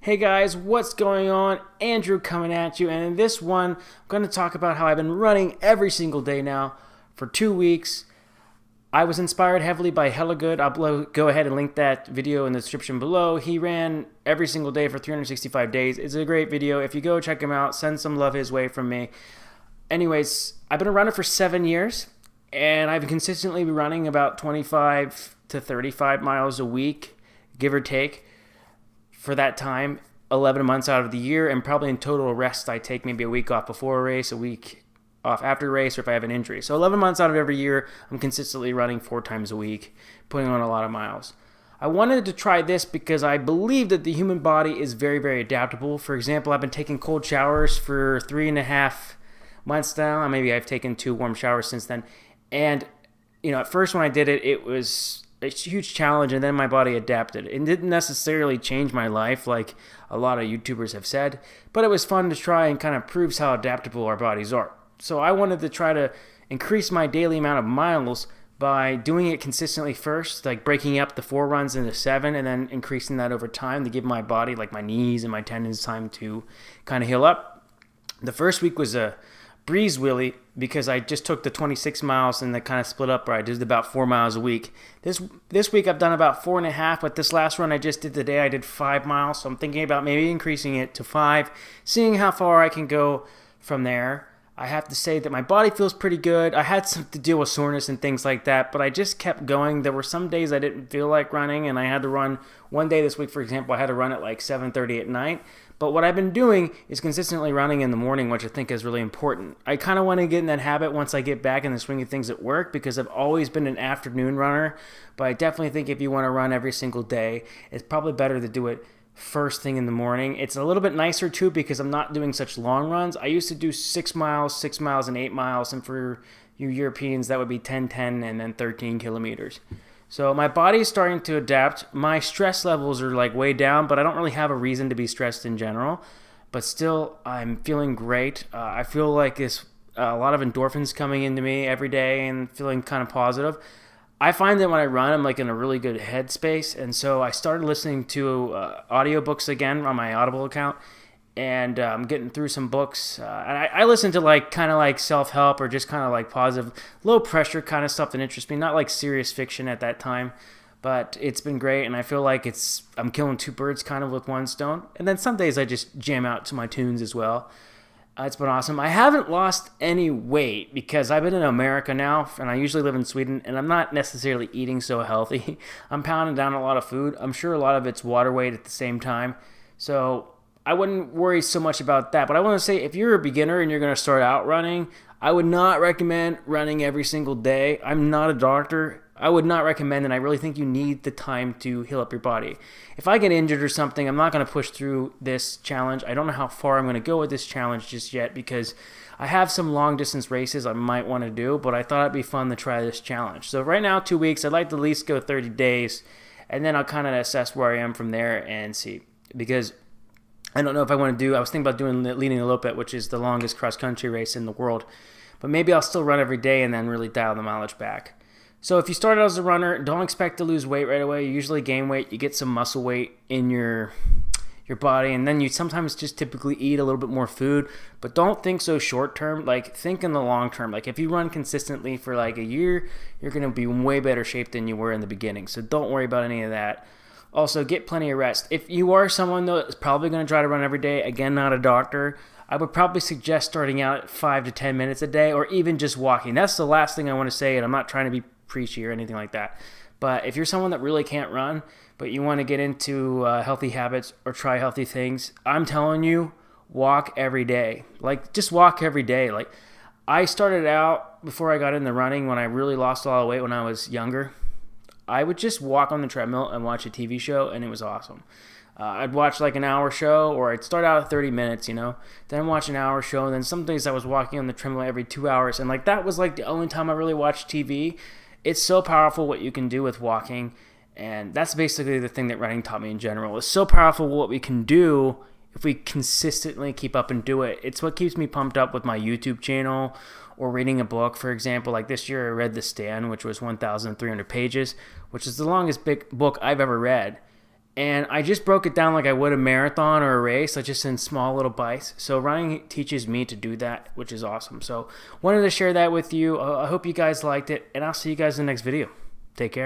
Hey guys, what's going on? Andrew coming at you, and in this one, I'm going to talk about how I've been running every single day now for 2 weeks. I was inspired heavily by Hella Good. I'll go ahead and link that video in the description below. He ran every single day for 365 days. It's a great video. If you go check him out, send some love his way from me. Anyways, I've been a runner for 7 years, and I've consistently been running about 25 to 35 miles a week, give or take, for that time, 11 months out of the year, and probably in total rest I take maybe a week off before a race, a week off after a race, or if I have an injury. So 11 months out of every year, I'm consistently running 4 times a week, putting on a lot of miles. I wanted to try this because I believe that the human body is very, very adaptable. For example, I've been taking cold showers for 3.5 months now. Maybe I've taken 2 warm showers since then. And, at first when I did it, it was a huge challenge, and then my body adapted. It didn't necessarily change my life like a lot of YouTubers have said, but it was fun to try and kind of proves how adaptable our bodies are. So I wanted to try to increase my daily amount of miles by doing it consistently first, like breaking up the 4 runs into 7 and then increasing that over time to give my body, like my knees and my tendons, time to kind of heal up. The first week was a breeze willy because I just took the 26 miles and then kind of split up where I did about 4 miles a week. This week I've done about 4.5, but this last run I just did today, I did 5 miles. So I'm thinking about maybe increasing it to 5, seeing how far I can go from there. I have to say that my body feels pretty good. I had some to deal with soreness and things like that, but I just kept going. There were some days I didn't feel like running, and I had to run. One day this week, for example, I had to run at like 7:30 at night. But what I've been doing is consistently running in the morning, which I think is really important. I kind of want to get in that habit once I get back in the swing of things at work, because I've always been an afternoon runner. But I definitely think if you want to run every single day, it's probably better to do it first thing in the morning. It's a little bit nicer too because I'm not doing such long runs. I used to do 6 miles, and 8 miles, and for you Europeans that would be 10, and then 13 kilometers. So my body is starting to adapt. My stress levels are like way down, but I don't really have a reason to be stressed in general. But still, I'm feeling great. I feel like there's a lot of endorphins coming into me every day and feeling kind of positive. I find that when I run, I'm like in a really good headspace, and so I started listening to audiobooks again on my Audible account, and I'm getting through some books. And I listen to like kind of like self-help or just kind of like positive, low pressure kind of stuff that interests me, not like serious fiction at that time, but it's been great, and I feel like I'm killing 2 birds kind of with one stone. And then some days I just jam out to my tunes as well. It's been awesome. I haven't lost any weight because I've been in America now, and I usually live in Sweden, and I'm not necessarily eating so healthy. I'm pounding down a lot of food. I'm sure a lot of it's water weight at the same time. So I wouldn't worry so much about that. But I want to say if you're a beginner and you're going to start out running, I would not recommend running every single day. I'm not a doctor. I would not recommend, and I really think you need the time to heal up your body. If I get injured or something, I'm not going to push through this challenge. I don't know how far I'm going to go with this challenge just yet because I have some long distance races I might want to do, but I thought it'd be fun to try this challenge. So right now, 2 weeks, I'd like to at least go 30 days, and then I'll kind of assess where I am from there and see. Because I don't know if I want to I was thinking about doing Leading the Lopet, which is the longest cross-country race in the world. But maybe I'll still run every day and then really dial the mileage back. So if you start out as a runner, don't expect to lose weight right away. You usually gain weight. You get some muscle weight in your body, and then you sometimes just typically eat a little bit more food. But don't think so short term. Like, think in the long term. Like, if you run consistently for like a year, you're going to be in way better shape than you were in the beginning. So don't worry about any of that. Also, get plenty of rest. If you are someone though that's probably going to try to run every day, again, not a doctor, I would probably suggest starting out at 5 to 10 minutes a day, or even just walking. That's the last thing I want to say, and I'm not trying to be preachy or anything like that. But if you're someone that really can't run, but you want to get into healthy habits or try healthy things, I'm telling you, walk every day. Like, just walk every day. Like, I started out before I got into running when I really lost a lot of weight when I was younger. I would just walk on the treadmill and watch a TV show, and it was awesome. I'd watch like an hour show, or I'd start out at 30 minutes, then watch an hour show, and then some days I was walking on the treadmill every 2 hours, and like that was like the only time I really watched TV. It's so powerful what you can do with walking, and that's basically the thing that running taught me in general. It's so powerful what we can do if we consistently keep up and do it. It's what keeps me pumped up with my YouTube channel or reading a book. For example, like this year I read The Stand, which was 1,300 pages, which is the longest big book I've ever read. And I just broke it down like I would a marathon or a race, like just in small little bites. So running teaches me to do that, which is awesome. So wanted to share that with you. I hope you guys liked it, and I'll see you guys in the next video. Take care.